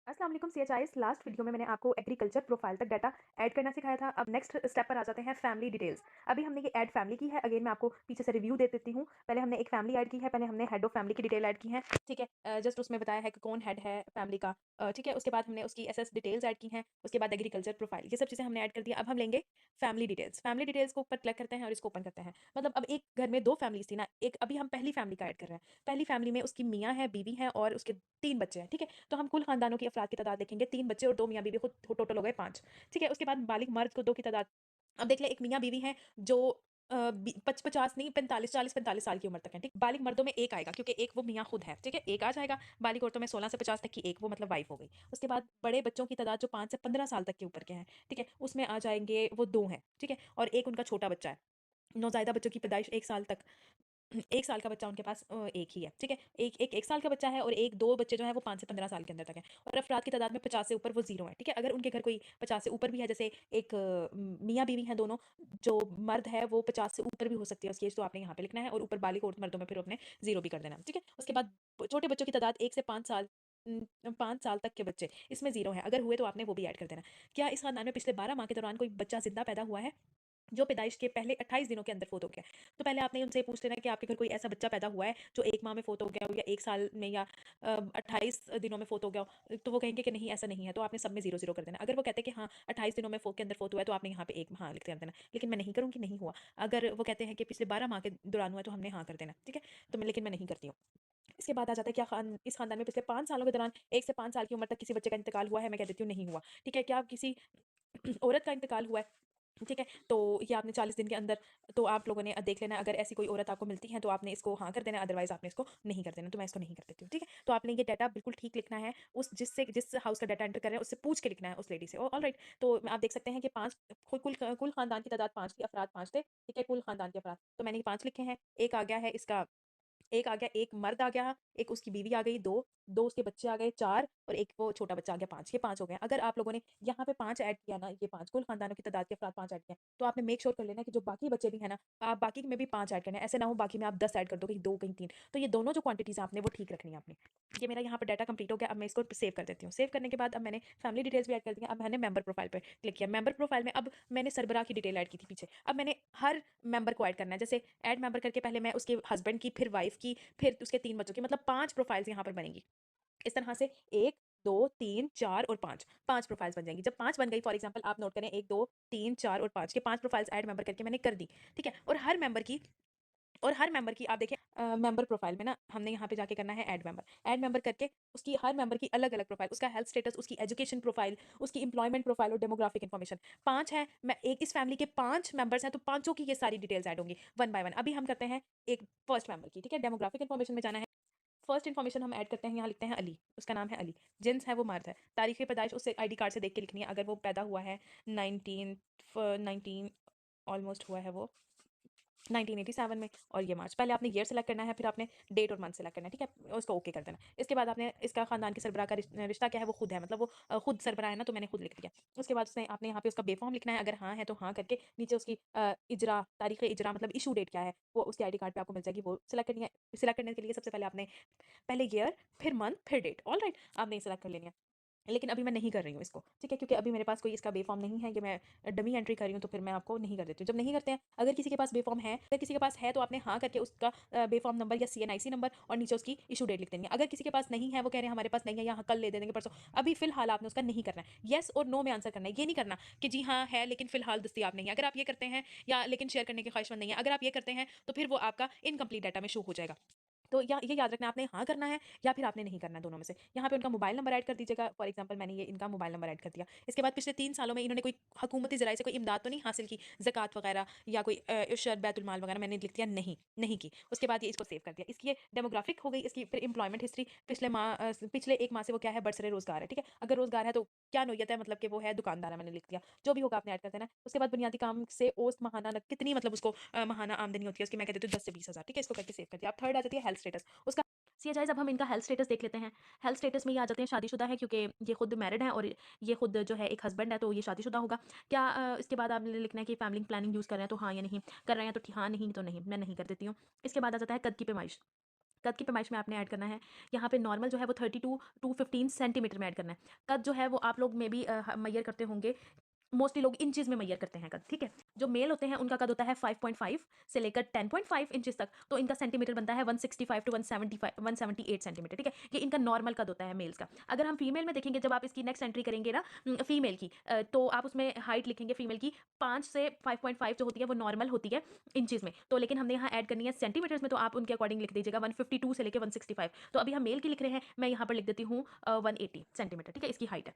अस्सलाम वालेकुम सीएचआईज़। Last video में मैंने आपको एग्रीकल्चर प्रोफाइल तक डाटा ऐड करना सिखाया था। अब नेक्स्ट स्टेप पर आ जाते हैं फैमिली डिटेल्स। अभी हमने ये ऐड फैमिली की है। अगेन मैं आपको पीछे से रिव्यू दे देती हूँ। पहले हमने एक फैमिली ऐड की है, पहले हमने हेड ऑफ फैमिली की डिटेल ऐड की है, ठीक है। जस्ट उसमें बताया है कि कौन हेड है फैमिली का, ठीक है। उसके बाद हमने उसकी एसएस डिटेल्स ऐड की हैं, उसके बाद एग्रीकल्चर प्रोफाइल, ये सब चीज़ें हमने ऐड कर दी। अब हम लेंगे फैमिली डिटेल्स। फैमिली डिटेल्स को ऊपर क्लिक करते हैं और इसको ओपन करते हैं। मतलब अब एक घर में 2 फैमिलीज़ थी ना, एक अभी हम पहली फैमिली का ऐड कर रहे हैं। पहली फैमिली में उसकी मियाँ है, बीवी है और उसके 3 बच्चे हैं, ठीक है। तो हम कुल खानदानों की अफराद की तादाद देखेंगे, 3 बच्चे और 2 मियाँ बीवी, खुद टोटल हो गए 5, ठीक है। उसके बाद बालिग मर्द को 2 की तादाद। अब देख ले, एक मियाँ बीवी हैं जो 50 नहीं 45, 40-45 साल की उम्र तक है, ठीक। बालिग मर्दों में एक आएगा क्योंकि एक वो मियाँ खुद है, ठीक है, एक आ जाएगा। बालिग औरतों में 16 से 50 तक की एक वो मतलब वाइफ हो गई। उसके बाद बड़े बच्चों की तादाद जो 5 से 15 साल तक के ऊपर के हैं, ठीक है, उसमें आ जाएंगे वो 2 हैं, ठीक है, और एक उनका छोटा बच्चा है। नौज़ायदा बच्चों की पैदाइश 1 साल तक, 1 साल का बच्चा उनके पास एक ही है, ठीक है। एक साल का बच्चा है और 1-2 बच्चे जो हैं वो 5 से 15 साल के अंदर तक हैं, और अफ़राद की तादाद में 50 से ऊपर वो 0 है, ठीक है। अगर उनके घर कोई 50 से ऊपर भी है, जैसे एक मियाँ-बीवी हैं दोनों, जो मर्द है वो 50 से ऊपर भी हो सकती है उसकी एज, तो आपने यहाँ पे लिखना है, और ऊपर बालिग औरत मर्दों में फिर आपने 0 भी कर देना, ठीक है। उसके बाद छोटे बच्चों की तादाद 1 से 5 साल, 5 साल तक के बच्चे, इसमें 0 है। अगर हुए तो आपने वो भी ऐड कर देना। क्या इस खानदान में पिछले 12 माह के दौरान कोई बच्चा ज़िंदा पैदा हुआ है? जो पैदाइश के पहले 28 दिनों के अंदर फ़ौत हो गया है। तो पहले आपने उनसे पूछ लेना कि आपके घर कोई ऐसा बच्चा पैदा हुआ है जो 1 माह में फ़ौत हो गया हो, या 1 साल में, या 28 दिनों में फ़ौत हो गया हो। तो वो कहेंगे कि नहीं ऐसा नहीं है, तो आपने सब में 0-0 कर देना। अगर वो कहते हैं कि हाँ 28 दिनों में के अंदर फ़ौत हुआ है, तो आपने यहाँ पे 1 हाँ लिख कर देना। लेकिन मैं नहीं करूँगी, नहीं हुआ। अगर वो कहते हैं कि पिछले 12 माह के दौरान हुआ है, तो हमने हाँ कर देना, ठीक है? लेकिन मैं नहीं करती हूँ। इसके बाद आ जाता है, क्या इस खानदान में पिछले 5 सालों के दौरान 1 से 5 साल की उम्र तक किसी बच्चे का इंतकाल हुआ है? मैं कह देती हूँ नहीं हुआ, ठीक है। क्या किसी औरत का इंतकाल हुआ है? ठीक है, तो ये आपने 40 दिन के अंदर, तो आप लोगों ने देख लेना, अगर ऐसी कोई औरत आपको मिलती है तो आपने इसको हाँ कर देना, अदरवाइज़ आपने इसको नहीं कर देना। तो मैं इसको नहीं कर देती हूँ, ठीक है। तो आपने ये डाटा बिल्कुल ठीक लिखना है, जिस हाउस का डाटा एंटर कर रहे हैं उससे पूछ के लिखना है उस लेडी से। ऑलराइट, तो आप देख सकते हैं कि 5, कुल खानदान की तादाद 5 थी, अफराद 5 थे, ठीक है, कुल खानदान के अफराद। तो मैंने ये 5 लिखे हैं। एक आ गया है इसका, एक आ गया, एक मर्द आ गया, एक उसकी बीवी आ गई 2, 2 उसके बच्चे आ गए 4, और एक वो छोटा बच्चा आ गया 5, ये 5 हो गए हैं। अगर आप लोगों ने यहाँ पे 5 ऐड किया ना, ये 5 कुल खानदानों की तादाद के अफराद 5 ऐड किए हैं, तो आपने मेक श्योर कर लेना कि जो बाकी बचे भी हैं ना, आप बाकी में भी 5 ऐड करना है। ऐसे ना हो बाकी में आप 10 ऐड कर दो, कहीं 2 कहीं 3। तो ये दोनों जो क्वांटिटीज़ हैं आपने वो ठीक रखनी है आपने। ये मेरा यहाँ पे डाटा कंप्लीट हो गया। अब मैं इसको सेव कर देती हूँ। सेव करने के बाद अब मैंने फैमिली डिटेल्स भी ऐड कर दी हैं। अब मैंने मेंबर प्रोफाइल पे क्लिक किया। मेंबर प्रोफाइल में अब मैंने सरबराह की डिटेल ऐड की थी पीछे। अब मैंने हर मेंबर को ऐड करना है। जैसे ऐड मेंबर करके पहले मैं उसके हस्बैंड की, फिर वाइफ की, फिर उसके 3 बच्चों की, मतलब 5 प्रोफाइल्स यहाँ पर बनेंगी। इस तरह से 1, 2, 3, 4 और 5, 5 प्रोफाइल्स बन जाएँगी। जब 5 बन गई, फॉर एग्ज़ाम्पल आप नोट करें, 1, 2, 3, 4 और 5 के 5 प्रोफाइल्स ऐड मेंबर करके मैंने कर दी, ठीक है? और हर मेंबर की आप देखें, मेंबर प्रोफाइल में ना हमने यहाँ पे जाके करना है ऐड मेंबर। ऐड मेंबर करके उसकी, हर मेंबर की अलग-अलग प्रोफाइल, उसका हेल्थ स्टेटस, उसकी एजुकेशन प्रोफाइल, उसकी एम्प्लॉयमेंट प्रोफाइल और डेमोग्राफिक इन्फॉर्मेशन। 5 है, मैं एक इस फैमिली के 5 मेंबर्स हैं, तो पाँचों की ये सारी डिटेल्स ऐड होंगी, वन बाय वन। अभी हम करते हैं एक फर्स्ट मेंबर की, ठीक है? डेमोग्राफिक इन्फॉर्मेशन में जाना है। फर्स्ट इन्फॉर्मेशन हम ऐड करते हैं, यहाँ लिखते हैं अली, उसका नाम है अली, जेंट्स है वो मर्द है, तारीख़ पैदाइश उसे आईडी कार्ड से देख के लिखनी है। अगर वो पैदा हुआ है 19 19 ऑलमोस्ट हुआ है वो 1987 में, और ये मार्च। पहले आपने ईयर सेलेक्ट करना है, फिर आपने डेट और मंथ सेलेक्ट करना है, ठीक है? और उसको ओके कर देना। इसके बाद आपने इसका खानदान के सरबराह का रिश्ता क्या है, वो खुद है, मतलब वो खुद सरबराह है ना, तो मैंने खुद लिख दिया। उसके बाद उसने आपने यहाँ पे उसका बेफ़ॉर्म लिखना है, अगर हाँ है तो हाँ करके नीचे उसकी इजरा, तारीख़ इजरा मतलब इश्यू डेट क्या है, वो उसके आईडी कार्ड पे आपको मिल जाएगी, वो सेलेक्ट करनी है। सेलेक्ट करने के लिए सबसे पहले आपने पहले ईयर, फिर मंथ, फिर डेट, ऑलराइट? आपने ये सेलेक्ट कर लेनी है। लेकिन अभी मैं नहीं कर रही हूँ इसको, ठीक है? क्योंकि अभी मेरे पास कोई इसका बेफ़ॉर्म नहीं है, ये मैं डमी एंट्री कर रही हूँ, तो फिर मैं आपको नहीं कर देती हूँ। जब नहीं करते हैं, अगर किसी के पास बेफ़ॉर्म है, अगर किसी के पास है, तो आपने हाँ करके उसका बेफ़ॉर्म नंबर या सीएनआईसी नंबर और नीचे उसकी इश्यू डेट लिख देनी है। अगर किसी के पास नहीं है, वो कह रहे हैं हमारे पास नहीं है, या हाँ कल ले दे देंगे, परसों, अभी फ़िलहाल आपने उसका नहीं करना है। येस और नो में आंसर करना है। ये नहीं करना कि जी हाँ है, लेकिन फ़िलहाल दस्तयाब नहीं है। अगर आप ये करते हैं, या लेकिन शेयर करने की ख्वाहिशमंद नहीं है, अगर आप ये करते हैं, तो फिर वो आपका इनकम्प्लीट डाटा में शो हो जाएगा। तो या ये याद रखना, आपने हाँ करना है या फिर आपने नहीं करना है, दोनों में से। यहाँ पे उनका मोबाइल नंबर ऐड कर दीजिएगा, फॉर एग्जांपल मैंने ये इनका मोबाइल नंबर ऐड कर दिया। इसके बाद पिछले 3 सालों में इन्होंने कोई हुकूमती ज़राए से कोई इमदाद तो नहीं हासिल की, ज़कात वगैरह या कोई इरशाद बैतुल माल वगैरह, मैंने लिख दिया नहीं, नहीं की। उसके बाद ये इसको सेव कर दिया। इसकी ये डेमोग्राफिक हो गई, इसकी फिर एम्प्लॉयमेंट हिस्ट्री, पिछले 1 माह से वो क्या है, बरसरे रोज़गार है, ठीक है? अगर रोज़गार है तो क्या नौयत है, मतलब कि वो है दुकानदार है, मैंने लिख दिया। जो भी होगा आपने ऐड कर देना है। उसके बाद बुनियादी काम से औसत माहाना कितनी, मतलब उसको माहाना आमदनी होती है उसकी, मैं कह देती हूँ 10 से 20 हज़ार, ठीक है? इसको करके सेव कर दिया। अब थर्ड आ जाती है हेल्थ स्टेटस। उसका सीएचआईज़, अब हम इनका हेल्थ स्टेटस देख लेते हैं। हेल्थ स्टेटस में ये आ जाते हैं शादीशुदा है, क्योंकि ये खुद मैरिड है, और ये खुद जो है एक हस्बैंड है, तो ये शादीशुदा होगा। क्या इसके बाद आपने लिखना है कि फैमिली प्लानिंग यूज़ कर रहे हैं, तो हाँ या नहीं, कर रहे हैं तो हाँ, नहीं तो नहीं, मैं नहीं कर देती हूँ। इसके बाद आ जाता है कद की पैमाइश। कद की पैमाइश में आपने ऐड करना है, यहाँ पे नॉर्मल जो है वो 32 टू 15 सेंटीमीटर में ऐड करना है। कद जो है वो आप लोग में भी मेजर करते होंगे, मोस्टली लोग इंचेस में मेजर करते हैं कद, ठीक है। जो मेल होते हैं उनका कद होता है 5.5 से लेकर 10.5 इंचेस तक, तो इनका सेंटीमीटर बनता है 165 टू 175 178 सेंटीमीटर, ठीक है। ये इनका नॉर्मल कद होता है मेल्स का। अगर हम फीमेल में देखेंगे, जब आप इसकी नेक्स्ट एंट्री करेंगे ना फीमेल की, तो आप उसमें हाइट लिखेंगे फीमेल की 5 से 5.5 जो होती है वो नॉर्मल होती है इंचेस में, तो लेकिन हमने यहाँ ऐड करनी है सेंटीमीटर्स में, तो आप उनके अकॉर्डिंग लिख दीजिएगा 152 से लेकर 165। तो अभी हम मेल की लिख रहे हैं, मैं यहाँ पर लिख देती हूँ 180 सेंटीमीटर, ठीक है, इसकी हाइट है।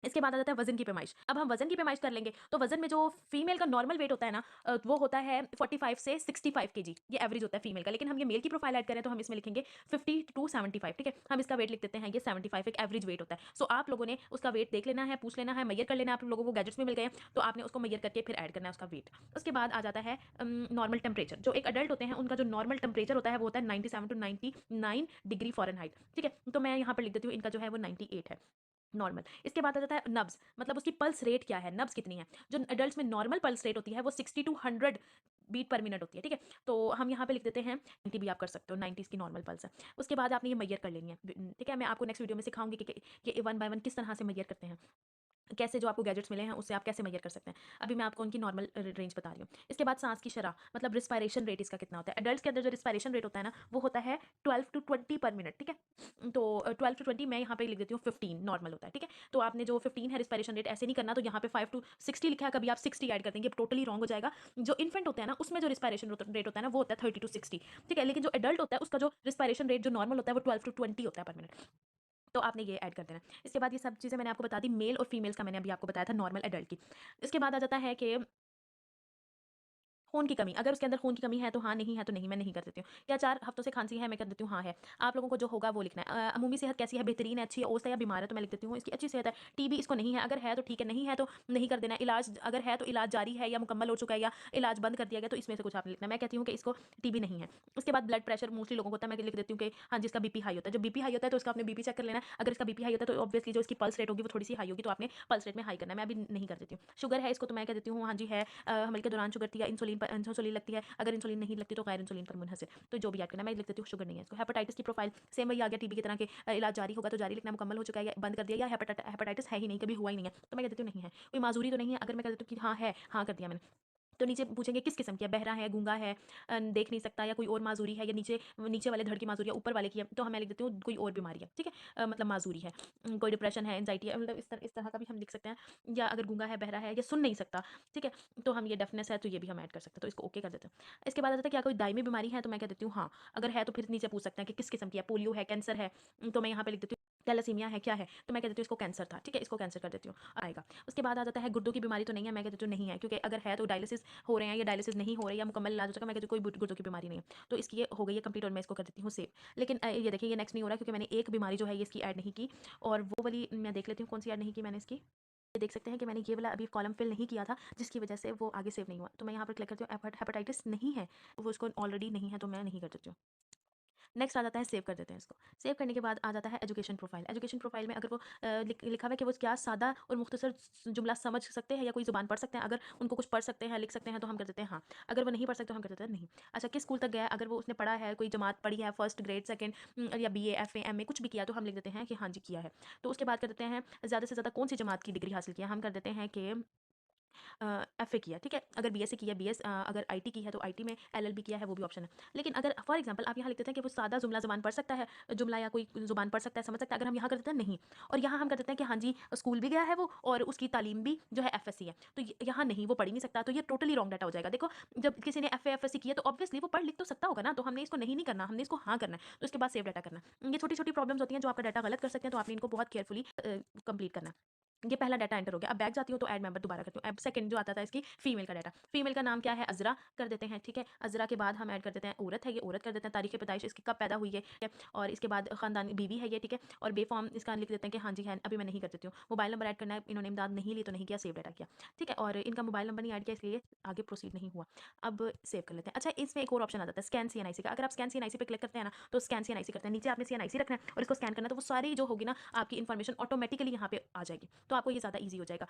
इसके बाद आ जाता है वजन की पैमाइश। अब हम वजन की पैमाइश कर लेंगे, तो वजन में जो फीमेल का नॉर्मल वेट होता है ना, वो होता है 45 से 65 केजी, ये एवरेज होता है फीमेल का। लेकिन हम ये मेल की प्रोफाइल ऐड करें तो हम इसमें लिखेंगे 50 टू 75, ठीक है। हम इसका वेट लिख देते हैं, ये 75 एक एवरेज वेट होता है। सो आप लोगों ने उसका वेट देख लेना है, पूछ लेना है, मैयर कर लेना है। आप लोगों को गैजेट्स में मिल गए हैं, तो आपने उसको मैयर करके फिर ऐड करना है उसका वेट। उसके बाद आ जाता है नॉर्मल टेम्परेचर। जो एक अडल्ट होते हैं उनका जो नॉर्मल टेम्परेचर होता है वो होता है 97 टू 99 डिग्री फ़ारेनहाइट, ठीक है। तो मैं यहाँ पर लिख देती हूँ, इनका जो है वो 98 है नॉर्मल। इसके बाद आ जाता है नब्स, मतलब उसकी पल्स रेट क्या है, नब्स कितनी है। जो एडल्ट्स में नॉर्मल पल्स रेट होती है वो 60 टू 100 बीट पर मिनट होती है, ठीक है। तो हम यहाँ पे लिख देते हैं 90 भी आप कर सकते हो, 90 इसकी नॉर्मल पल्स है। उसके बाद आपने ये मैयर कर लेनी है, ठीक है। मैं आपको नेक्स्ट वीडियो में सिखाऊंगी कि ये वन बाय वन किस तरह से मैयर करते हैं, कैसे जो आपको गैजेट्स मिले हैं उससे आप कैसे मैयर कर सकते हैं। अभी मैं आपको उनकी नॉर्मल रेंज बता रही हूँ। इसके बाद सांस की शरह, मतलब रिस्पायरेशन रेट इसका कितना होता है। एडल्ट्स के अंदर जो रिस्पायरेशन रेट होता है ना, वो होता है 12 टू 20 पर मिनट, ठीक है। तो 12 टू 20 मैं यहाँ पे लिख देती हूँ 15 नॉर्मल होता है, ठीक है। तो आपने जो 15 है रिस्पायरेशन रेट ऐसे नहीं करना, तो यहाँ पे 5 टू 60 लिखा है, कभी आप 60 ऐड कर देंगे, टोटली रॉन्ग हो जाएगा। जो इन्फेंट होता है ना, उसमें जो रिस्पायरेशन रेट होता है ना, वो होता है 30 टू 60, ठीक है। लेकिन जो एडल्ट होता है उसका जो रिस्पायरेशन रेट जो नॉर्मल होता है वो 12 टू 20 होता है पर मिनट। तो आपने ये ऐड कर देना है। इसके बाद ये सब चीज़ें मैंने आपको बता दी, मेल और फीमेल्स का मैंने अभी आपको बताया था नॉर्मल एडल्ट की। इसके बाद आ जाता है कि खून की कमी, अगर उसके अंदर खून की कमी है तो हाँ, नहीं है तो नहीं, मैं नहीं कर देती हूँ। या 4 हफ्तों से खांसी है, मैं कर देती हूँ हाँ है। आप लोगों को जो होगा वो लिखना है। अमूमी सेहत कैसी है, बेहतरीन है, अच्छी है, औसत है या बीमार है, तो मैं लिख देती हूँ इसकी अच्छी सेहत है। टीबी इसको नहीं है, अगर है तो ठीक है, नहीं है तो नहीं कर देना है। इलाज अगर है तो इलाज जारी है या मुकम्मल हो चुका है या इलाज बंद कर दिया गया, तो इसमें से कुछ आपने लिखना है। मैं कहती हूँ कि इसको टीबी नहीं है। उसके बाद ब्लड प्रेशर मोस्टली लोगों को होता है, मैं लिख देती हूँ कि हाँ, जिसका बीपी हाई होता है। जब बीपी हाई होता है तो उसका आपने बीपी चेक कर लेना है। अगर इसका बीपी हाई होता है तो ऑब्वियसली जो इसकी पल्स रेट होगी वो थोड़ी सी हाई होगी, तो आपने पल्स रेट में हाई करना है। मैं अभी नहीं कर देती हूँ। शुगर है इसको, तो मैं कह देती हूँ हाँ जी है, हमल के दौरान शुगर थी या इंसुलिन लगती है, अगर इंसुलिन नहीं लगती तो गैर इंसुलिन पर मुनहसर, तो जो भी ऐड करना, मैं लिख देती हूँ शुगर नहीं है इसको। हेपेटाइटिस की प्रोफाइल सेम वही आ गया, टीबी की तरह के इलाज जारी होगा तो जारी लिखना, मुकम्मल हो चुका है या बंद कर दिया, या हेपेटाइटिस है ही नहीं, कभी हुआ ही नहीं है, तो मैं कह देती हूँ नहीं है। कोई माजूरी तो नहीं है, अगर मैं कह देती हूँ कि हाँ है, हाँ कर दिया मैंने, तो नीचे पूछेंगे किस किस्म की है, बहरा है, गूंगा है, देख नहीं सकता, या कोई और माजूरी है, या नीचे नीचे वाले धड़ की माजूरी है, ऊपर वाले की है, तो हमें लिख देती हूँ कोई और बीमारी है, ठीक है। मतलब माजूरी है, कोई डिप्रेशन है, एंजाइटी है, मतलब इस तरह का भी हम लिख सकते हैं। या अगर गूंगा है, बहरा है या सुन नहीं सकता, ठीक है, तो हम ये डेफनेस है तो ये भी हम ऐड कर सकते हैं, तो इसको ओके कर देते हैं। इसके बाद आता है क्या कोई दायमी बीमारी है, तो मैं कह देती हूँ हाँ। अगर है तो फिर नीचे पूछ सकते हैं कि किस किस्म की है, पोलियो है, कैंसर है, तो मैं यहाँ पे लिख देती हूँ थैलेसीमिया है, क्या है, तो मैं कह देती हूँ इसको कैंसर था, ठीक है, इसको कैंसर कर देती हूँ, आएगा। उसके बाद आ जाता है गुर्दों की बीमारी, तो नहीं है, मैं कह देती हूँ नहीं है, क्योंकि अगर है तो डायलिसिस हो रहे हैं या डायलिसिस नहीं हो रही या मुकम्मल इलाज हो चुका, मैं कहती हूँ कोई गुर्दों की बीमारी नहीं है, तो इसकी ये हो गई है कंप्लीट, और मैं इसको कर देती हूँ सेव। लेकिन ये देखिए ये नेक्स्ट नहीं हो रहा, क्योंकि मैंने एक बीमारी जो है ये इसकी ऐड नहीं की, और वो वाली मैं देख लेती हूँ कौन सी ऐड नहीं की मैंने इसकी। ये देख सकते हैं कि मैंने ये वाला अभी कॉलम फिल नहीं किया था, जिसकी वजह से वो आगे सेव नहीं हुआ, तो मैं यहाँ पर क्लिक करती हूँ, हेपेटाइटिस नहीं है, वो उसको ऑलरेडी नहीं है, तो मैं नहीं कर देती हूँ। नेक्स्ट आ जाता है सेव कर देते हैं इसको। सेव करने के बाद आ जाता है एजुकेशन प्रोफाइल। एजुकेशन प्रोफाइल में अगर वो लिखा हुआ है कि वो क्या सादा और मुख्तसर जुमला समझ सकते हैं या कोई ज़ुबान पढ़ सकते हैं, अगर उनको कुछ पढ़ सकते हैं, लिख सकते हैं, तो हम कर देते हैं हाँ। अगर वो नहीं पढ़ सकते तो हम कर देते हैं नहीं। अच्छा, किस स्कूल तक गया है, अगर वो उसने पढ़ा है, कोई जमात पढ़ी है, फर्स्ट ग्रेड, सेकंड या BA FA MA कुछ भी किया, तो हम लिख देते हैं कि हाँ जी किया है। तो उसके बाद कर देते हैं ज़्यादा से ज़्यादा कौन सी जमात की डिग्री हासिल किया, हम कर देते हैं कि एफए किया, ठीक है। अगर बीएससी किया बीएस, अगर आईटी की है तो आईटी में, एलएलबी किया है वो भी ऑप्शन है। लेकिन अगर फॉर एग्जांपल आप यहाँ लिख देते हैं कि वो सादा जुमला ज़ुबान पढ़ सकता है, जुमला या कोई ज़ुबान पढ़ सकता है, समझ सकता है, अगर हम यहाँ कर देते हैं नहीं, और यहाँ हम कर देते हैं कि हाँ जी स्कूल भी गया है वो, और उसकी तालीम भी जो है एफएससी है, तो यहाँ नहीं, वो पढ़ ही नहीं सकता, तो ये टोटली रॉन्ग डाटा हो जाएगा। देखो, जब किसी ने एफएससी किया तो ऑब्वियसली वो पढ़ लिख तो सकता होगा ना, तो हमने इसको नहीं करना, हमने इसको हाँ करना है, तो उसके बाद सेव डाटा करना है। ये छोटी छोटी प्रॉब्लम्स होती हैं जो आपका डाटा गलत कर सकते हैं, तो आपने इनको बहुत केयरफुली कंप्लीट करना है। ये पहला डाटा एंटर हो गया। अब बैक जाती हूँ तो ऐड मेंबर दोबारा करती हूँ। अब सेकंड जो आता था इसकी फीमेल का डाटा, फीमेल का नाम क्या है, अज़रा कर देते हैं, ठीक है। अज़रा के बाद हम ऐड कर देते हैं औरत है, ये औरत कर देते हैं, तारीख पैदाइश इसकी कब पैदा हुई है, ठीक है? और इसके बाद ख़ानदानी बीवी है ये, ठीक है। और बेफॉर्म इसका लिख देते हैं कि हाँ जी है, अभी मैं नहीं कर देती हूँ। मोबाइल नंबर ऐड करना है, इन्होंने इमदाद नहीं ली तो नहीं किया, सेव डाटा किया, ठीक है। और इनका मोबाइल नंबर नहीं ऐड किया, इसलिए आगे प्रोसीड नहीं हुआ। अब सेव कर लेते हैं। अच्छा, इसमें एक और ऑप्शन आ जाता है स्कैन CNIC का। अगर आप स्कैन CNIC पे क्लिक करते हैं ना, तो स्कैन CNIC करते हैं, नीचे आपने CNIC रखना है और इसको स्कैन करना है, तो वो सारी जो होगी ना आपकी इन्फॉर्मेशन ऑटोमेटिकली यहाँ पे आ जाएगी, तो आपको ये ज़्यादा ईजी हो जाएगा।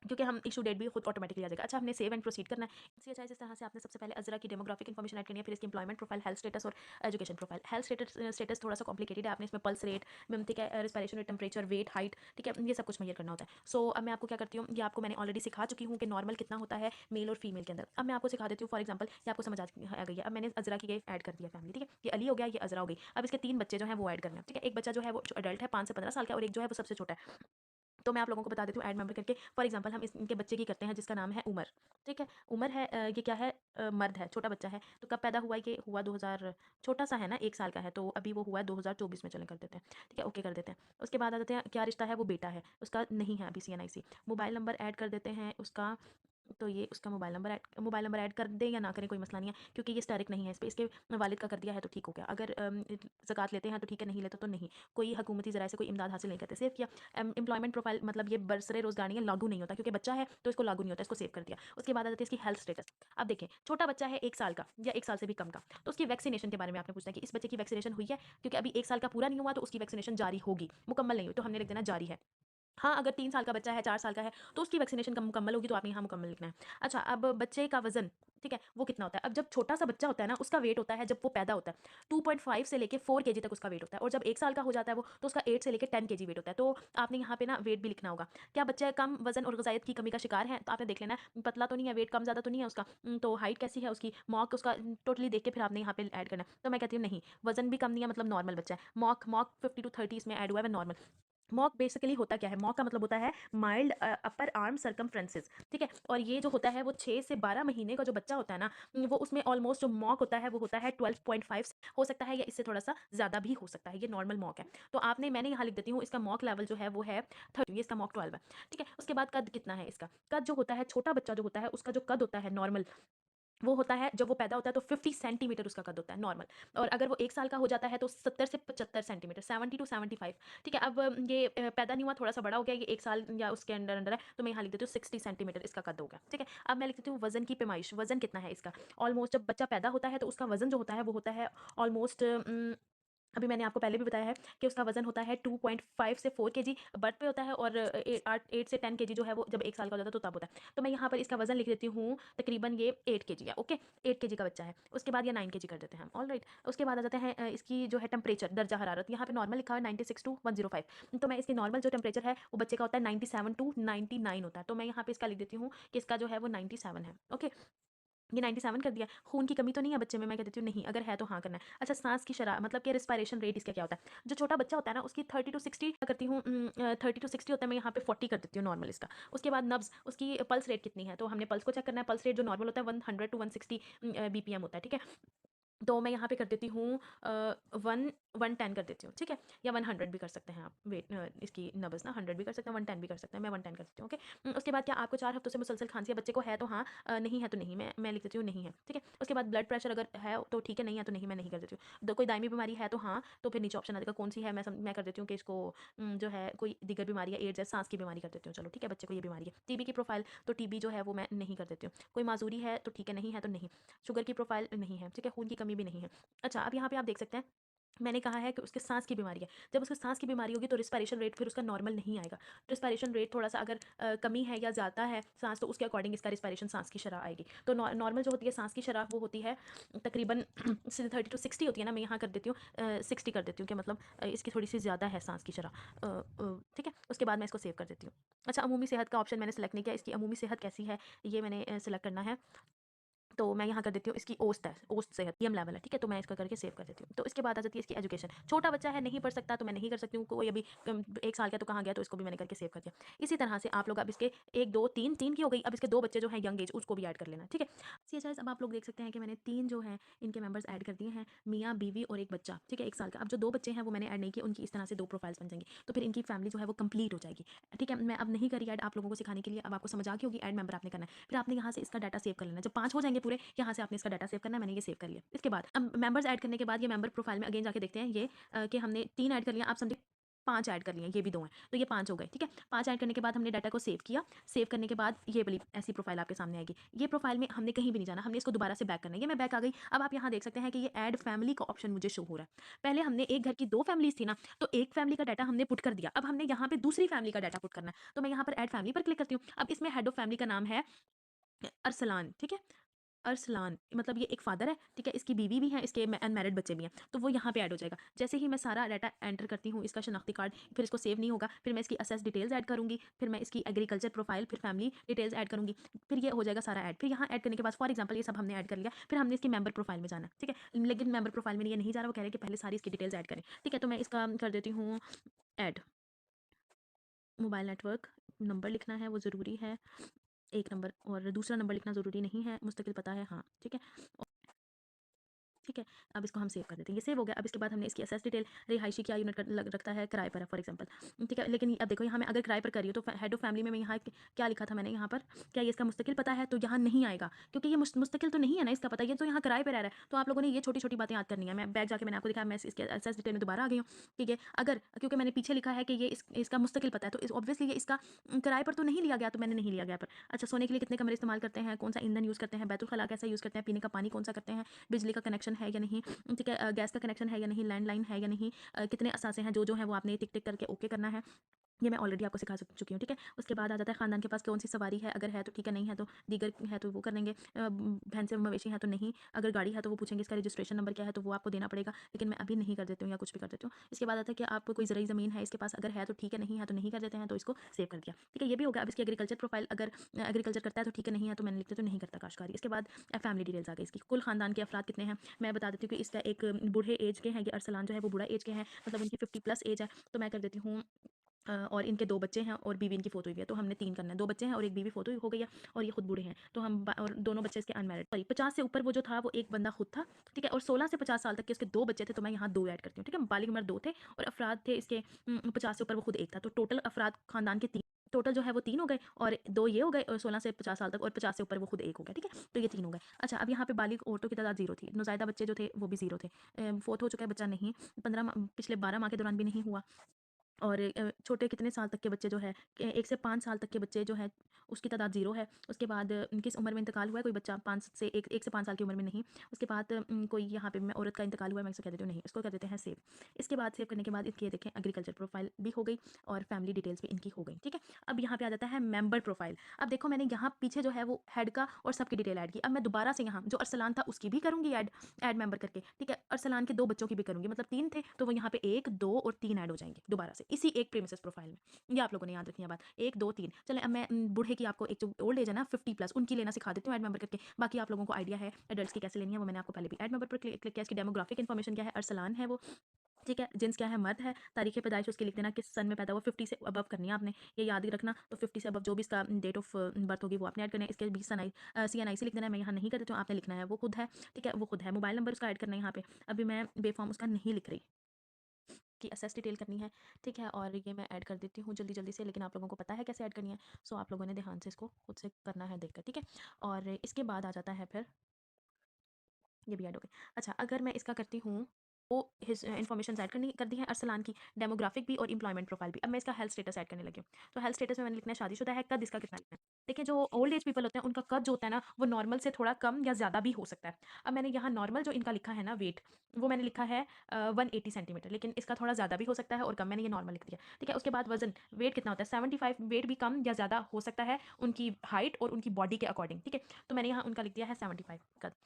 क्योंकि हम इशू डेट भी खुद ऑटोमेटिकली आ जाएगा। अच्छा, हमने सेव एंड प्रोसीड करना है। इस तरह से आपने सबसे पहले अज़रा की डेमोग्राफिक इन्फॉर्मेशन ऐड करनी है, फिर इसकी एम्प्लॉयमेंट प्रोफाइल, हेल्थ स्टेटस और एजुकेशन प्रोफाइल। हेल्थ स्टेटस थोड़ा सा कॉम्प्लिकेटेड है, आपने इसमें पल्स रेट, ठीक है, respiration rate, temperature, weight, height, ठीक है, ये सब कुछ मेजर करना होता है। सो अब मैं आपको क्या करती हूँ, ये आपको मैंने ऑलरेडी सिखा चुकी हूँ कि नॉर्मल कितना होता है मेल और फीमेल के अंदर। अब मैं आपको सिखा देती हूँ, फॉर एग्जाम्पल ये आपको समझ आ गई है। अब मैंने अज़रा की ऐड कर दिया फैमिली, ठीक है, ये अली हो गया, ये अज़रा हो गई। अब इसके 3 बच्चे जो हैं वो ऐड करना है, ठीक है। एक बच्चा जो है वो अडल्ट है, 5 से 15 साल का, और एक जो है वो सबसे छोटा है। तो मैं आप लोगों को बता देती हूँ ऐड मेंबर करके। फॉर एग्जांपल हम इनके बच्चे की करते हैं जिसका नाम है उमर, ठीक है। उमर है, ये क्या है, मर्द है, छोटा बच्चा है। तो कब पैदा हुआ, ये हुआ 2000, छोटा सा है ना, 1 साल का है, तो अभी वो हुआ है 2024 में। चलें कर देते हैं, ठीक है, ओके कर देते हैं। उसके बाद आ जाते हैं क्या रिश्ता है, वो बेटा है, उसका नहीं है अभी CNIC। मोबाइल नंबर ऐड कर देते हैं उसका, तो ये उसका मोबाइल नंबर ऐड कर दें या ना करें कोई मसला नहीं है, क्योंकि ये स्टैटिक नहीं है, इस पे इसके वालिद का कर दिया है तो ठीक हो गया। अगर ज़कात लेते हैं तो ठीक है, नहीं लेते तो नहीं। कोई हुकूमती ज़राए से कोई इमदाद हासिल नहीं करते, सेव किया। एम्प्लॉयमेंट प्रोफाइल, मतलब ये बरसरे रोज़गार है, लागू नहीं होता क्योंकि बच्चा है तो इसको लागू नहीं होता, इसको सेव कर दिया। उसके बाद आ जाती है इसकी हेल्थ स्टेटस। अब देखें, छोटा बच्चा है 1 साल का या 1 साल से भी कम का, तो उसकी वैक्सीनेशन के बारे में आपने पूछना है कि इस बच्चे की वैक्सीनेशन हुई है, क्योंकि अभी 1 साल का पूरा नहीं हुआ तो उसकी वैक्सीनेशन जारी होगी, मुकम्मल नहीं हुई तो हमने लिख देना जारी है। हाँ, अगर 3 साल का बच्चा है, 4 साल का है, तो उसकी वैक्सीनेशन कम मुकम्मल होगी, तो आपने यहाँ मुकम्मल लिखना है। अच्छा, अब बच्चे का वज़न, ठीक है, वो कितना होता है? अब जब छोटा-सा बच्चा होता है ना, उसका वेट होता है जब वो पैदा होता है, 2.5 से लेके 4 केजी तक उसका वेट होता है, और जब 1 साल का हो जाता है वो, तो उसका 8 से लेके 10 केजी वेट होता है। तो आपने यहाँ पे ना वेट भी लिखना होगा। क्या बच्चा कम वज़न और ग़िज़ाइयत की कमी का शिकार है? तो आपने देख लेना है, पतला तो नहीं है, वेट कम ज़्यादा तो नहीं है उसका, तो हाइट कैसी है उसकी, मॉक उसका, टोटली देख के फिर आपने यहाँ पे ऐड करना है। तो मैं कहती हूँ नहीं, वज़न भी कम नहीं है, मतलब नॉर्मल बच्चा है। मॉक मॉक 50 टू 30 इसमें ऐड हुआ है, नॉर्मल। मॉक बेसिकली होता क्या है, मॉक का मतलब होता है माइल्ड अपर आर्म सर्कमफ्रेंसेस, ठीक है। और ये जो होता है वो 6 से 12 महीने का जो बच्चा होता है ना, वो उसमें ऑलमोस्ट जो मॉक होता है वो होता है 12.5 हो सकता है, या इससे थोड़ा सा ज़्यादा भी हो सकता है, ये नॉर्मल मॉक है। तो आपने, मैंने यहाँ लिख देती हूँ, इसका मॉक लेवल जो है वो है 30, ये इसका मॉक 12 है, ठीक है। उसके बाद कद कितना है इसका, कद जो होता है, छोटा बच्चा जो होता है उसका जो कद होता है नॉर्मल, वो होता है जब वो पैदा होता है तो 50 सेंटीमीटर उसका कद होता है नॉर्मल। और अगर वो 1 साल का हो जाता है तो 70 से 75 सेंटीमीटर, 70 टू 75, ठीक है। अब ये पैदा नहीं हुआ, थोड़ा सा बड़ा हो गया, ये 1 साल या उसके अंडर अंडर है, तो मैं यहाँ लिख देती हूँ 60 सेंटीमीटर इसका कद होगा, ठीक है। अब मैं लिख देती हूँ वजन की पैमाइश, वजन कितना है इसका। ऑलमोस्ट जब बच्चा पैदा होता है तो उसका वजन जो होता है वो होता है ऑलमोस्ट, अभी मैंने आपको पहले भी बताया है कि उसका वज़न होता है 2.5 से 4 केजी बर्थ पे होता है, और 8 से 10 केजी जो है वो जब 1 साल का हो जाता है तो तब होता है। तो मैं यहाँ पर इसका वज़न लिख देती हूँ, तकरीबन ये 8 केजी है, ओके, 8 केजी का बच्चा है। उसके बाद ये 9 केजी कर देते हैं हम, ऑलराइट। उसके बाद आ जाते हैं इसकी जो है टेम्परेचर, दर्जा हरारत, यहाँ पे नॉर्मल लिखा हुआ है 96 टू 105, तो मैं इसकी नॉर्मल जो टेम्परेचर है वो बच्चे का होता है 97 टू 99 होता है, तो मैं यहाँ पे इसका लिख देती हूँ कि इसका जो है वो 97 है, ओके। ये 97 कर दिया। खून की कमी तो नहीं है बच्चे में, मैं कह देती हूँ नहीं, अगर है तो हाँ करना है। अच्छा, सांस की शरह, मतलब कि रिस्पायरेशन रेट इसका क्या होता है। जो छोटा बच्चा होता है ना उसकी 30 टू 60 करती हूँ, 30 टू 60 होता है, मैं यहाँ पे 40 कर देती हूँ नॉर्मल इसका। उसके बाद नब्ज, उसकी पल्स रेट कितनी है, तो हमने पल्स को चेक करना है। पल्स रेट जो नॉर्मल होता है 100 टू 160 BPM होता है, ठीक है। तो मैं यहाँ पे कर देती हूँ 110 कर देती हूँ, ठीक है, या 100 भी कर सकते हैं आप। वेट इसकी नब्ज़ ना 100 भी कर सकते हैं, 110 भी कर सकते हैं, मैं 110 कर देती हूँ, ओके। उसके बाद क्या आपको 4 हफ्तों से मुसलसल खांसी है बच्चे को, है तो हाँ, नहीं है तो नहीं, मैं लिख देती हूँ नहीं है, ठीक है। उसके बाद ब्लड प्रेशर अगर है तो ठीक है, नहीं है तो नहीं, मैं नहीं कर देती हूँ। कोई दायमी बीमारी है तो हाँ, तो फिर नीचे ऑप्शन आ जाएगा कौन सी है, मैं कर देती हूँ कि इसको जो है कोई दीगर बीमारी है, एड्स है, सांस की बीमारी कर देती हूँ, चलो ठीक है, बच्चे को ये बीमारी है। टीबी की प्रोफाइल, तो टीबी जो है वो मैं नहीं कर देती हूँ। कोई माजूरी है तो ठीक है, नहीं है तो नहीं। शुगर की प्रोफाइल नहीं है, ठीक है, खून की कमी भी नहीं है। अच्छा, अब यहाँ पे आप देख सकते हैं, मैंने कहा है कि उसके सांस की बीमारी है। जब उसको सांस की बीमारी होगी तो रिस्पायरेशन रेट फिर उसका नॉर्मल नहीं आएगा। रिस्पायरेशन रेट थोड़ा सा अगर कमी है या ज़्यादा है सांस, तो उसके अकॉर्डिंग इसका रिस्पायरेशन सांस की शरह आएगी। तो नॉर्मल जो होती है सांस की शरह वो होती है तकरीबन 30 टू 60 होती है ना, मैं यहाँ कर देती हूँ 60 कर देती हूँ कि मतलब इसकी थोड़ी सी ज़्यादा है सांस की शरह, ठीक है। उसके बाद मैं इसको सेव कर देती हूँ। अच्छा, अमूमी सेहत का ऑप्शन मैंने सेलेक्ट नहीं किया, इसकी अमूमी सेहत कैसी है ये मैंने सेलेक्ट करना है। तो मैं यहाँ कर देती हूँ इसकी औसत है, औसत सेहत एम लेवल है, ठीक है, तो मैं इसका करके सेव कर देती हूँ। तो इसके बाद आ जाती है इसकी एजुकेशन। छोटा बच्चा है, नहीं पढ़ सकता, तो मैं नहीं कर सकती हूँ। कोई अभी 1 साल का तो कहाँ गया, तो इसको भी मैंने करके सेव कर दिया। इसी तरह से आप लोग अब इसके 1 2 3 3 की हो गई, अब इसके 2 बच्चे जो हैं यंग एज, उसको भी ऐड कर लेना, ठीक है। CHIs अब आप लोग देख सकते हैं कि मैंने 3 जो हैं इनके मेंबर्स ऐड कर दिए हैं, मियाँ बीवी और एक बच्चा, ठीक है, 1 साल का। अब जो 2 बच्चे हैं वो मैंने ऐड नहीं किए, उनकी इस तरह से 2 प्रोफाइल्स बन जाएंगी, तो फिर इनकी फैमिली जो है वो कंप्लीट हो जाएगी, ठीक है। मैं अब नहीं करी ऐड आप लोगों को सिखाने के लिए, अब आपको समझ आ गई होगी ऐड मेंबर आपने करना है। फिर आपने यहाँ से इसका डाटा सेव कर लेना है। जब 5 हो जाएंगे पूरे, यहाँ से आपने इसका डाटा सेव करना है, मैंने ये सेव कर लिया। इसके बाद अब मेंबर्स ऐड करने के बाद ये मेंबर प्रोफाइल में अगेन जाके देखते हैं ये कि हमने 3 ऐड कर लिया, आप समझे 5 ऐड कर लिए, ये भी 2 हैं, तो ये 5 हो गए, ठीक है। 5 ऐड करने के बाद हमने डाटा को सेव किया, सेव करने के बाद ये वाली ऐसी प्रोफाइल आपके सामने आएगी। ये प्रोफाइल में हमने कहीं भी नहीं जाना, हमने इसको दोबारा से बैक करना है। ये मैं बैक आ गई। अब आप यहाँ देख सकते हैं कि ये ऐड फैमिली का ऑप्शन मुझे शो हो रहा है। पहले हमने एक घर की 2 फैमिलीज़ थी ना, तो एक फैमिली का डाटा हमने पुट कर दिया। अब हमने यहाँ पे दूसरी फैमिली का डाटा पुट करना है। तो मैं यहाँ पर ऐड फैमिली पर क्लिक करती हूँ। अब इसमें हेड ऑफ़ फैमिली का नाम है अरसलान, ठीक है। अरसलान मतलब ये एक फादर है, ठीक है, इसकी बीवी भी है, इसके अनमैरिड बच्चे भी हैं, तो वो यहाँ पे ऐड हो जाएगा। जैसे ही मैं सारा डाटा एंटर करती हूँ, इसका शनाख्ती कार्ड, फिर इसको सेव नहीं होगा, फिर मैं इसकी असेस डिटेल्स ऐड करूँगी, फिर मैं इसकी एग्रीकल्चर प्रोफाइल, फिर फैमिली डिटेल्स ऐड करूँगी, फिर ये हो जाएगा सारा ऐड। फिर यहाँ ऐड करने के बाद फॉर एग्जाम्पल ये सब हमने ऐड कर लिया, फिर हमने इसकी मेंबर प्रोफाइल में जाना है, ठीक है, लेकिन मेंबर प्रोफाइल में ये नहीं जा रहा, वो कह रहे हैं कि पहले सारी इसकी डिटेल्स ऐड करें, ठीक है। तो मैं इसका कर देती हूँ ऐड, मोबाइल नेटवर्क नंबर लिखना है, वो ज़रूरी है, एक नंबर, और दूसरा नंबर लिखना ज़रूरी नहीं है, मुस्तकिल पता है, हाँ, ठीक है। ठीक है, अब इसको हम सेव कर देते हैं, ये सेव हो गया। अब इसके बाद हमने इसकी एसेस डिटेल, रिहायशी क्या यूनिट रखता है, किराए पर है फॉर एग्जांपल, ठीक है। लेकिन अब देखो यहाँ मैं अगर किराए पर कर रही हूँ तो हेड ऑफ फैमिली में मैं यहाँ क्या लिखा था मैंने यहाँ पर, क्या ये इसका मुस्तकिल पता है, तो यहाँ नहीं आएगा क्योंकि ये मुस्तकिल तो नहीं है ना इसका पता, ये तो यहाँ किराए पर रह रहा है। तो आप लोगों ने ये छोटी छोटी बातें याद करनी है। मैं बैग जाके मैंने आपको दिखाया, मैं इसके एसेस डिटेल में दोबारा आ गई हूँ, ठीक है। अगर क्योंकि मैंने पीछे लिखा है कि ये इसका मुस्तकिल पता है, तो ऑब्वियसली ये इसका किराए पर तो नहीं लिया गया, तो मैंने नहीं लिया गया पर। अच्छा, सोने के लिए कितने कमरे इस्तेमाल करते हैं, कौन सा ईंधन यूज़ करते हैं, बैतुल खला कैसा यूज़ करते हैं, पीने का पानी कौन सा करते हैं, बिजली का कनेक्शन है या नहीं, ठीक है, गैस का कनेक्शन है या नहीं, लैंडलाइन है या नहीं, कितने असासे हैं, जो है वो आपने टिक टिक करके ओके करना है। ये मैं ऑलरेडी आपको सिखा चुकी हूँ, ठीक है। उसके बाद आ जाता है खानदान के पास कौन सी सवारी है, अगर है तो ठीक है, नहीं है तो दीगर है तो वो कर लेंगे, भैंस से मवेशी है तो नहीं, अगर गाड़ी है तो वो पूछेंगे इसका रजिस्ट्रेशन नंबर क्या है, तो वो आपको देना पड़ेगा, लेकिन मैं अभी नहीं कर देती हूँ या कुछ भी कर देती हूँ। इसके बाद आता है कि आप कोई ज़रूरी ज़मीन है इसके पास, अगर है तो ठीक है, नहीं है तो नहीं कर देते हैं, तो इसको सेव कर दिया, ठीक है। ये भी होगा। अब इसकी एग्रीकल्चर प्रोफाइल, अगर एग्रीकल्चर करता है तो ठीक है, नहीं है तो मैंने लिखते तो नहीं करता काश्तकारी। इसके बाद फैमिली डिटेल्स आ गई इसकी, कुल खानदान के अफराद कितने हैं मैं बता देती हूँ कि इसका एक बूढ़े एज के हैं, ये अरसलान जो है वो बूढ़ा एज के हैं, मतलब उनकी 50+ एज है, तो मैं कर देती हूँ और इनके 2 बच्चे हैं और बीवी इनकी फ़ोटो हुई है, तो हमने 3 करना है। 2 बच्चे हैं और एक बीवी फ़ोटो हो गई है और ये खुद बूढ़े हैं, तो हम और दोनों बच्चे इसके अनमैरिड, सॉरी 50 से ऊपर वो जो था वो एक बंदा खुद था, ठीक है, और 16 से 50 साल तक के उसके 2 बच्चे थे, तो मैं यहाँ 2 ऐड करती हूँ, ठीक है। बालिग उम्र 2 थे और अफराद थे इसके 50 से ऊपर वो खुद 1 था, तो टोटल अफराद खानदान के 3, टोटल जो है वो 3 हो गए और 2 ये हो गए और 16 से 50 साल तक और 50 से ऊपर वो खुद 1 हो गया, ठीक है। तो ये 3 हो गए। अच्छा, अब यहाँ पे बालिग औरतों की तादाद 0 थी, नौज़ायदा बच्चे जो थे वो भी 0 थे, फोर्थ हो चुका है बच्चा नहीं, 15 पिछले 12 माह के दौरान भी नहीं हुआ, और छोटे कितने साल तक के बच्चे जो है 1 से 5 साल तक के बच्चे जो है उसकी तादाद 0 है। उसके बाद किस उम्र में इंतकाल हुआ है कोई बच्चा, 5 से 1 से 5 साल की उम्र में नहीं। उसके बाद कोई यहाँ पे मैं औरत का इंतकाल हुआ है, मैं इसे कह देती हूँ नहीं, इसको कर देते हैं सेव। इसके बाद सेव करने के बाद इसकी ये देखें एग्रीकल्चर प्रोफाइल भी हो गई और फैमिली डिटेल्स भी इनकी हो गई, ठीक है। अब यहाँ पे आ जाता है मेंबर प्रोफाइल। अब देखो मैंने यहाँ पीछे जो है वो हेड का और सबकी डिटेल ऐड की। अब मैं दोबारा से यहाँ जो अरसलान था उसकी भी करूँगी ऐड मेंबर करके, ठीक है। अरसलान के 2 बच्चों की भी करूँगी, मतलब 3 थे तो वो यहाँ पे 1, 2 और 3 ऐड हो जाएँगे दोबारा से इसी एक प्रीमिसेस प्रोफाइल में। ये आप लोगों ने याद रखनी है बात, 1, 2, 3। चलें अब मैं बूढ़े की आपको एक जो ओल्ड एज है ना 50+ उनकी लेना सिखा देती हूँ ऐड मेंबर करके। बाकी आप लोगों को आइडिया है एडल्ट्स की कैसे लेनी है, वो मैंने आपको पहले भी ऐड मेंबर पर क्लिक किया। इसकी डेमोग्राफिक इन्फॉर्मेशन क्या है, अरसलान है वो, ठीक है। जेंट्स क्या है, मर्द है। तारीख़ पैदाइश उसकी लिख देना, किस सन में पैदा हुआ, 50 से अबव करनी है आपने, ये याद ही रखना। तो 50 से अबव जो भी इसका डेट ऑफ बर्थ होगी वो आपने ऐड करना है। इसके 20 CNIC लिख देना है, मैं यहाँ नहीं कर देती हूँ, आपने लिखना है वो खुद है, ठीक है, वो खुद है। मोबाइल नंबर उसका ऐड करना है यहाँ पे, अभी मैं बेफॉर्म उसका नहीं लिख रही कि असेस डिटेल करनी है, ठीक है। और ये मैं ऐड कर देती हूँ जल्दी जल्दी से, लेकिन आप लोगों को पता है कैसे ऐड करनी है, सो आप लोगों ने ध्यान से इसको खुद से करना है देखकर, ठीक है। और इसके बाद आ जाता है फिर ये भी ऐड हो गई। अच्छा, अगर मैं इसका करती हूँ वो हिस इन्फॉर्मेशन ऐड करनी कर दी है अरसलान की, डेमोग्राफिक भी और एम्प्लॉयमेंट प्रोफाइल भी। अब मैं इसका हेल्थ स्टेटस ऐड करने लगी हूँ। तो हेल्थ स्टेटस में मैंने लिखना है शादीशुदा है, कद इसका कितना लिखना है। देखिए जो ओल्ड एज पीपल होते हैं उनका कद जो होता है ना वो नॉर्मल से थोड़ा कम या ज़्यादा भी हो सकता है। अब मैंने यहाँ नॉर्मल जो इनका लिखा है ना वेट, वो मैंने लिखा है 180 सेंटीमीटर, लेकिन इसका थोड़ा ज़्यादा भी हो सकता है और कम, मैंने ये नॉर्मल लिख दिया, ठीक है। उसके बाद वजन, वेट कितना होता है 75, वेट भी कम या ज़्यादा हो सकता है उनकी हाइट और उनकी बॉडी के अकॉर्डिंग, ठीक है। तो मैंने यहाँ उनका लिख दिया है 75 कद।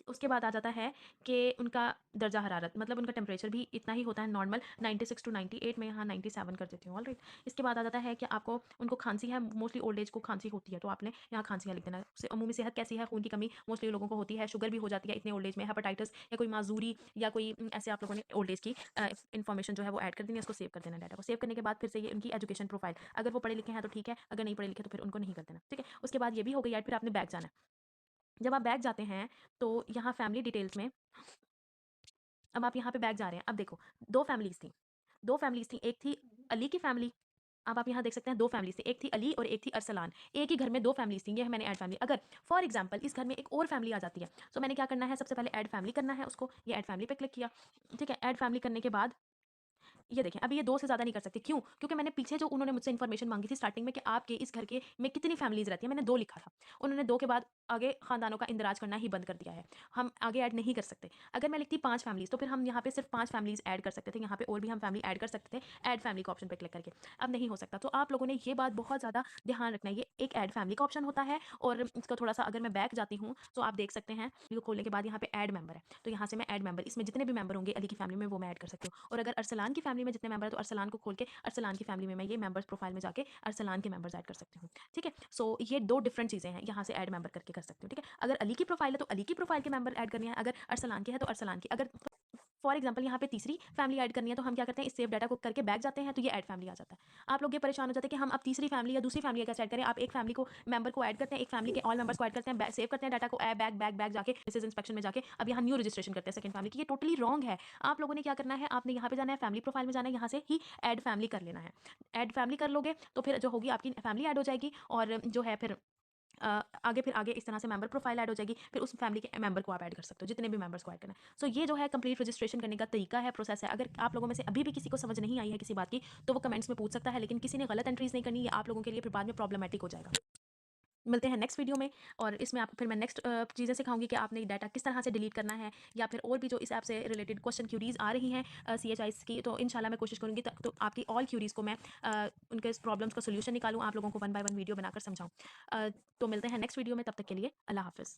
उसके बाद आ जाता है कि उनका दर्जा हरारत, मतलब उनका टेम्परेचर भी इतना ही होता है नॉर्मल 96 टू 98, मैं यहाँ 97 कर देती हूँ, ऑलराइट। इसके बाद आ जाता है कि आपको उनको खांसी है, मोस्टली ओल्ड एज को खांसी होती है, तो आपने यहाँ खांसियाँ लिख देना है। अमूमी सेहत कैसी है, खून की कमी मोस्टली लोगों को होती है, शुगर भी हो जाती है इतने ओल्ड एज में, हेपेटाइटिस या कोई माजूरी या कोई ऐसे आप लोगों ने ओल्ड एज की इन्फॉर्मेशन जो है वो ऐड कर देनी है, उसको सेव कर देना डाटा को। सेव करने के बाद फिर से ये उनकी एजुकेशन प्रोफाइल, अगर वो पढ़े लिखे हैं तो ठीक है, अगर नहीं पढ़े लिखे तो फिर उनको नहीं कर देना, ठीक है। उसके बाद ये भी हो गई ऐड, फिर आपने बैक जाना है। जब आप बैक जाते हैं तो यहाँ फैमिली डिटेल्स में, अब आप यहाँ पे बैक जा रहे हैं। अब देखो 2 फैमिलीज़ थी, 2 फैमिलीज़ थी, एक थी अली की फैमिली। अब आप यहाँ देख सकते हैं 2 फैमिलीज़ थी, एक थी अली और एक थी अरसलान। एक ही घर में 2 फैमिलीज़ थी, ये है मैंने ऐड फैमिली। अगर फॉर एग्ज़ाम्पल इस घर में एक और फैमिली आ जाती है, तो मैंने क्या करना है, सबसे पहले ऐड फैमिली करना है उसको, ये ऐड फैमिली पे क्लिक किया, ठीक है। ऐड फैमिली करने के बाद ये देखें, अभी ये 2 से ज़्यादा नहीं कर सकते, क्यों? क्योंकि मैंने पीछे जो उन्होंने मुझसे इन्फॉर्मेशन माँगी थी स्टार्टिंग में कि आपके इस घर के में कितनी फैमिलीज़ रहती हैं, मैंने 2 लिखा था। उन्होंने 2 के बाद आगे ख़ानदानों का इंदराज करना ही बंद कर दिया है। हम आगे ऐड नहीं कर सकते। अगर मैं लिखती 5 फैमिलीज़, तो फिर हम यहाँ पे सिर्फ़ 5 फैमिलीज़ ऐड कर सकते थे, यहाँ पे और भी हम फैमिली ऐड कर सकते थे, ऐड फैमिली का ऑप्शन पे क्लिक करके। अब नहीं हो सकता, तो आप लोगों ने ये बात बहुत ज़्यादा ध्यान रखना है। ये एक ऐड फैमिली का ऑप्शन होता है और इसका थोड़ा-सा अगर मैं बैक जाती हूँ, तो आप देख सकते हैं, वीडियो खोलने के बाद यहाँ पे ऐड मेंबर है। तो यहाँ से मैं ऐड मेंबर, इसमें जितने भी मेंबर होंगे अली की फैमिली में, वो मैं ऐड कर सकती हूँ। और अगर अरसलान की फैमिली में जितने मेंबर हैं, तो अरसलान को खोल के अरसलान की फैमिली में मैं ये मेंबर्स प्रोफाइल में जाके अरसलान के मेंबर्स ऐड कर सकती हूँ। ठीक है? सो ये 2 डिफरेंट चीज़ें हैं, यहाँ से ऐड मेंबर करके कर सकती हूँ। ठीक है? अगर अली की प्रोफाइल है, तो अली की प्रोफाइल के मेंबर ऐड करने हैं, अगर अरसलान की है, तो अरसलान की। अगर फॉर एग्जाम्पल यहाँ पे तीसरी फैमिली ऐड करनी है, तो हम क्या करते हैं, इस सेव डाटा को करके बैक जाते हैं, तो ये ऐड फैमिली आ जाता है। आप लोग ये परेशान हो जाते हैं कि हम अब तीसरी फैमिली या दूसरी फैमिली कैसे ऐड करें। आप एक फैमिली को मेंबर को ऐड करते हैं, एक फैमिली के ऑल मेंबर्स को ऐड करते हैं, सेव करते हैं डाटा को, बैक बैक बैक जाके मैसेज इंस्पेक्शन में जाके अब यहाँ न्यू रजिस्ट्रेशन करते हैं सेकंड फैमिली की। ये टोटली रॉन्ग है। आप लोगों ने क्या करना है, आपने यहाँ पे जाना है, फैमिली प्रोफाइल में जाना है, यहाँ से ही ऐड फैमिली कर लेना है। ऐड फैमिली कर लोगे तो फिर जो होगी आपकी फैमिली ऐड हो जाएगी, और जो है फिर आगे इस तरह से मेंबर प्रोफाइल ऐड हो जाएगी, फिर उस फैमिली के मेंबर को आप ऐड कर सकते हो, जितने भी मेंबर्स को ऐड करना है। सो ये जो है कंप्लीट रजिस्ट्रेशन करने का तरीका है, प्रोसेस है। अगर आप लोगों में से अभी भी किसी को समझ नहीं आई है किसी बात की, तो वो कमेंट्स में पूछ सकता है, लेकिन किसी ने गलत एंट्रीज नहीं करनी, ये आप लोगों के लिए फिर बाद में प्रॉब्लमेटिक हो जाएगा। मिलते हैं नेक्स्ट वीडियो में, और इसमें आपको फिर मैं नेक्स्ट चीज़ें सिखाऊंगी कि आपने डाटा किस तरह से डिलीट करना है, या फिर और भी जो इस ऐप से रिलेटेड क्वेश्चन क्यूरीज आ रही हैं CHIs की, तो इंशाल्लाह मैं कोशिश करूंगी तो आपकी ऑल क्यूरीज को मैं उनके प्रॉब्लम्स का सोल्यूशन निकालूं, आप लोगों को 1 बाय 1 वीडियो बनाकर समझाऊं। तो मिलते हैं नेक्स्ट वीडियो में, तब तक के लिए अल्लाह हाफिज़।